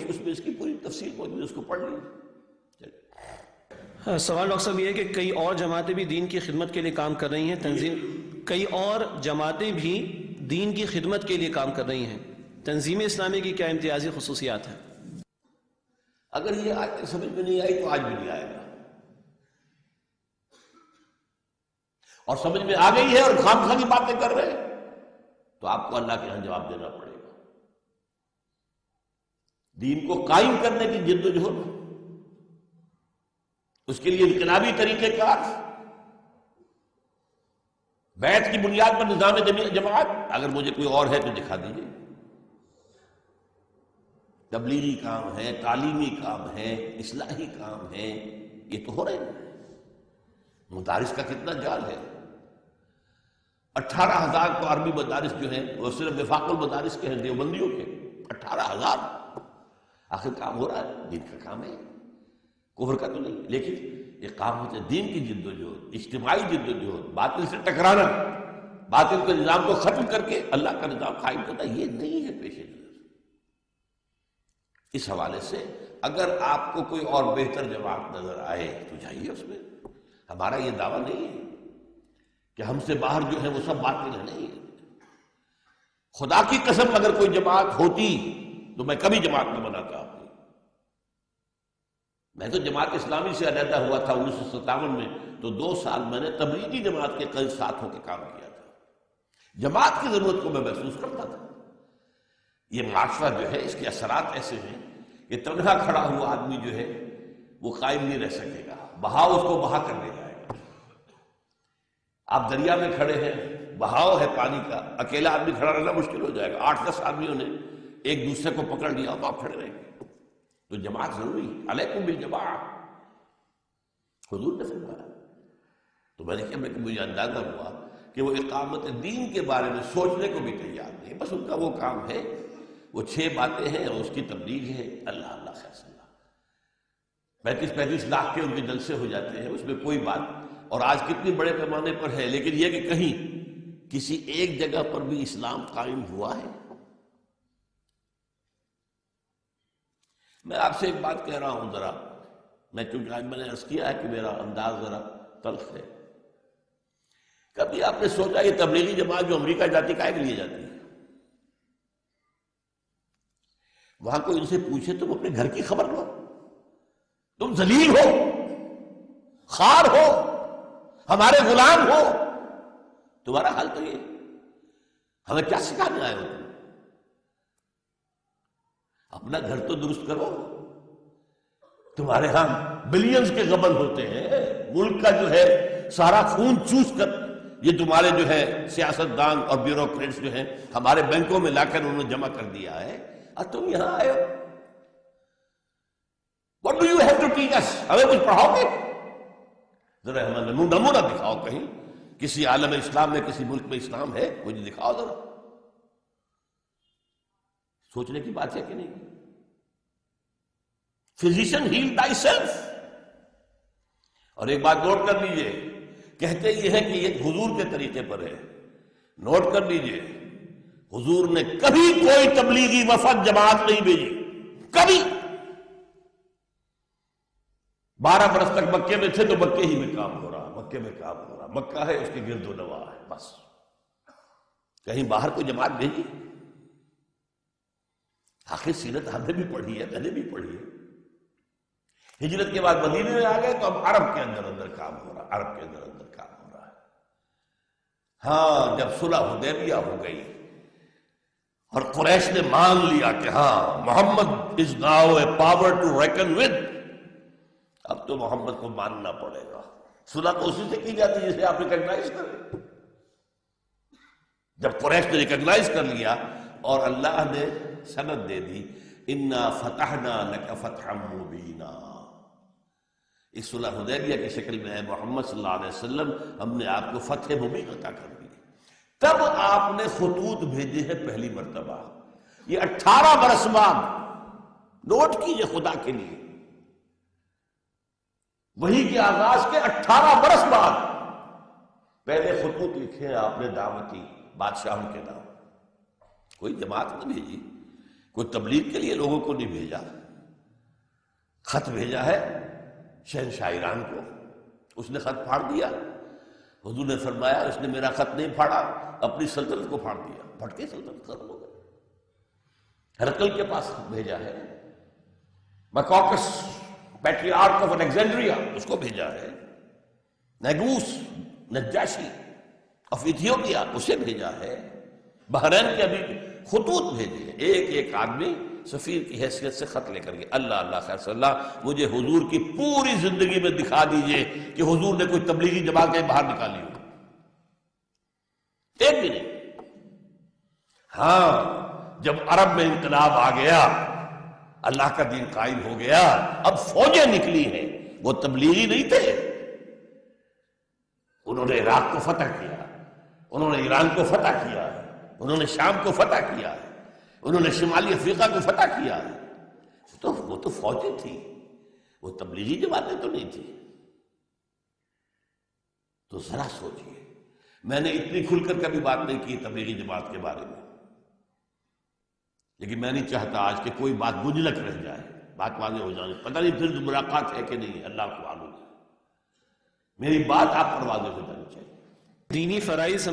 اس میں اس کی پوری تفصیل موجود ہے، اس کو پڑھ لیجیے۔ سوال ڈاکٹر صاحب یہ ہے کہ کئی اور جماعتیں بھی دین کی خدمت کے لیے کام کر رہی ہیں، کئی اور جماعتیں بھی دین کی خدمت کے لیے کام کر رہی ہیں، تنظیم اسلامی کی کیا امتیازی خصوصیات ہیں؟ اگر یہ آج تک سمجھ میں نہیں آئی تو آج بھی نہیں آئے گا، اور سمجھ میں آ گئی ہے اور خام خواہ کی باتیں کر رہے ہیں تو آپ کو اللہ کے یہاں جواب دینا پڑے گا۔ دین کو قائم کرنے کی جد و جہد، اس کے لیے انقلابی طریقہ کار، بیعت کی بنیاد پر نظام جماعت، اگر مجھے کوئی اور ہے تو دکھا دیجیے۔ تبلیغی کام ہے، تعلیمی کام ہے، اصلاحی کام ہے، یہ تو ہو رہے ہیں۔ مدارس کا کتنا جال ہے، 18,000 تو عربی مدارس جو ہیں وہ صرف وفاق المدارس کے ہیں، دیوبندیوں کے 18,000۔ آخر کام ہو رہا ہے، دین کا کام ہے، کفر کا تو نہیں، لیکن یہ کام ہوتا ہے دین کی جد و جہد، اجتماعی جد و جہد، باطل سے ٹکرانا، باطل کے نظام کو ختم کر کے اللہ کا نظام قائم کرنا، یہ نہیں ہے پیش نظر۔ اس حوالے سے اگر آپ کو کوئی اور بہتر جماعت نظر آئے تو جائیے اس میں، ہمارا یہ دعویٰ نہیں ہے کہ ہم سے باہر جو ہے وہ سب باطل ہے، نہیں ہے۔ خدا کی قسم اگر کوئی جماعت ہوتی تو میں کبھی جماعت نہ بناتا آپ کو۔ میں تو جماعت اسلامی سے علیحدہ ہوا تھا 1957 میں، تو 2 سال میں نے تبلیغی جماعت کے کئی ساتھوں کے کام کیا تھا۔ جماعت کی ضرورت کو میں محسوس کرتا تھا۔ یہ معاشرہ جو ہے اس کے اثرات ایسے ہیں کہ تنہا کھڑا ہوا آدمی جو ہے وہ قائم نہیں رہ سکے گا، بہاؤ اس کو بہا کر لے جائے گا۔ آپ دریا میں کھڑے ہیں، بہاؤ ہے پانی کا، اکیلا آدمی کھڑا رہنا مشکل ہو جائے گا، 8-10 آدمیوں نے ایک دوسرے کو پکڑ لیا تو آپ کھڑے رہیں گے۔ تو جماعت ضروری ہے، علیکم بالجماعہ، حضور نے فرمایا۔ تو میں نے کہا کہ مجھے اندازہ ہوا کہ وہ اقامت دین کے بارے میں سوچنے کو بھی تیار نہیں، بس ان کا وہ کام ہے، وہ 6 باتیں ہیں اور اس کی تبلیغ ہے، اللہ اللہ خیر صلی اللہ۔ 35 لاکھ کے ان کے جلسے ہو جاتے ہیں، اس میں کوئی بات، اور آج کتنی بڑے پیمانے پر ہے، لیکن یہ کہ کہیں کسی ایک جگہ پر بھی اسلام قائم ہوا ہے؟ میں آپ سے ایک بات کہہ رہا ہوں، ذرا میں چونکہ آج میں نے عرض کیا ہے کہ میرا انداز ذرا تلخ ہے، کبھی آپ نے سوچا یہ تبلیغی جماعت جو امریکہ جاتی کائے کے لیے جاتی ہے؟ وہاں کوئی ان سے پوچھے تم اپنے گھر کی خبر لو، تم ذلیل ہو، خوار ہو، ہمارے غلام ہو، تمہارا حال تو یہ، ہمیں کیا سکھانے آئے ہو؟ تم اپنا گھر تو درست کرو، تمہارے ہاں بلینز کے غبن ہوتے ہیں، ملک کا جو ہے سارا خون چوس کر یہ تمہارے جو ہے سیاستدان اور بیوروکریٹس جو ہیں ہمارے بینکوں میں لا کر انہوں نے جمع کر دیا ہے، اور تم یہاں آئے ہو۔ What do you have to teach us؟ ہمیں کچھ پڑھاؤ گے؟ ذرا ہمیں نمونہ دکھاؤ، کہیں کسی عالم اسلام میں کسی ملک میں اسلام ہے، مجھے دکھاؤ ذرا۔ سوچنے کی بات ہے کہ نہیں؟ Physician heal by self. اور ایک بات نوٹ کر لیجئے، کہتے یہ ہے کہ یہ حضور کے طریقے پر ہے، نوٹ کر لیجئے، حضور نے کبھی کوئی تبلیغی وفد جماعت نہیں بھیجی، کبھی۔ 12 برس تک مکے میں تھے تو مکے ہی میں کام ہو رہا، مکے میں کام ہو رہا، مکہ ہے اس کے گرد و نواح ہے، بس کہیں باہر کوئی جماعت بھیجی؟ آخر سیرت ہم نے بھی پڑھی ہے، میں نے بھی پڑھی ہے۔ ہجرت کے بعد مدینے میں آ گئے تو اب عرب کے اندر کام ہو رہا، عرب کے اندر کام ہو رہا ہے۔ ہاں جب صلح حدیبیہ ہو گئی اور قریش نے مان لیا کہ ہاں محمد is now a power to reckon with، اب تو محمد کو ماننا پڑے گا۔ صلح تو اسی سے کی جاتی ہے جسے آپ ریکگنائز کریں۔ جب قریش نے ریکگنائز کر لیا اور اللہ نے سند دے دی، انا فتحنا لک فتحا مبینا، اس صلح حدیبیہ کی شکل میں ہے محمد صلی اللہ علیہ وسلم، ہم نے آپ کو فتح مبین عطا کر دی۔ تب آپ نے خطوط بھیجے ہیں پہلی مرتبہ، یہ 18 برس بعد، نوٹ کیجئے خدا کے لیے، وحی کے آغاز کے 18 برس بعد پہلے خطوط لکھے ہیں آپ نے دعوتی بادشاہوں کے نام، کوئی جماعت نہ بھیجی، کوئی تبلیغ کے لیے لوگوں کو نہیں بھیجا، خط بھیجا ہے شہنشاہ ایران کو، اس نے خط پھاڑ دیا۔ حضور نے فرمایا اس نے میرا خط نہیں پھاڑا، اپنی سلطنت کو پھاڑ دیا، پھٹ کے سلطنت ختم ہو گئی۔ ہرقل کے پاس خط بھیجا ہے، مکوکس پیٹریارک آف الیگزینڈریا اس کو بھیجا ہے، نیگوس نجاشی آف ایتھیوپیا اسے بھیجا ہے، بحرین کے ابھی خطوط بھیجے ہیں، ایک ایک آدمی سفیر کی حیثیت سے خط لے کر کے اللہ اللہ خیر صلی اللہ مجھے حضور کی پوری زندگی میں دکھا دیجئے کہ حضور نے کوئی تبلیغی جماعت کہیں باہر نکالی ہو، ایک بھی نہیں۔ ہاں جب عرب میں انقلاب آ گیا، اللہ کا دین قائم ہو گیا، اب فوجیں نکلی ہیں، وہ تبلیغی نہیں تھے، انہوں نے عراق کو فتح کیا، انہوں نے ایران کو فتح کیا، انہوں نے شام کو فتح کیا، انہوں نے شمالی افریقہ کو فتح کیا، تو وہ تو فوجیں تھی، وہ تبلیغی جماعتیں تو نہیں تھی۔ تو ذرا سوچئے، میں نے اتنی کھل کر کبھی بات نہیں کی تبلیغی جماعت کے بارے میں، لیکن میں نہیں چاہتا آج کہ کوئی بات گنجلک رہ جائے، بات واضح ہو جائے، پتہ نہیں پھر ملاقات ہے کہ نہیں، اللہ کو معلوم ہے، میری بات آپ پر واضح ہو جانی چاہیے۔ دینی فرائض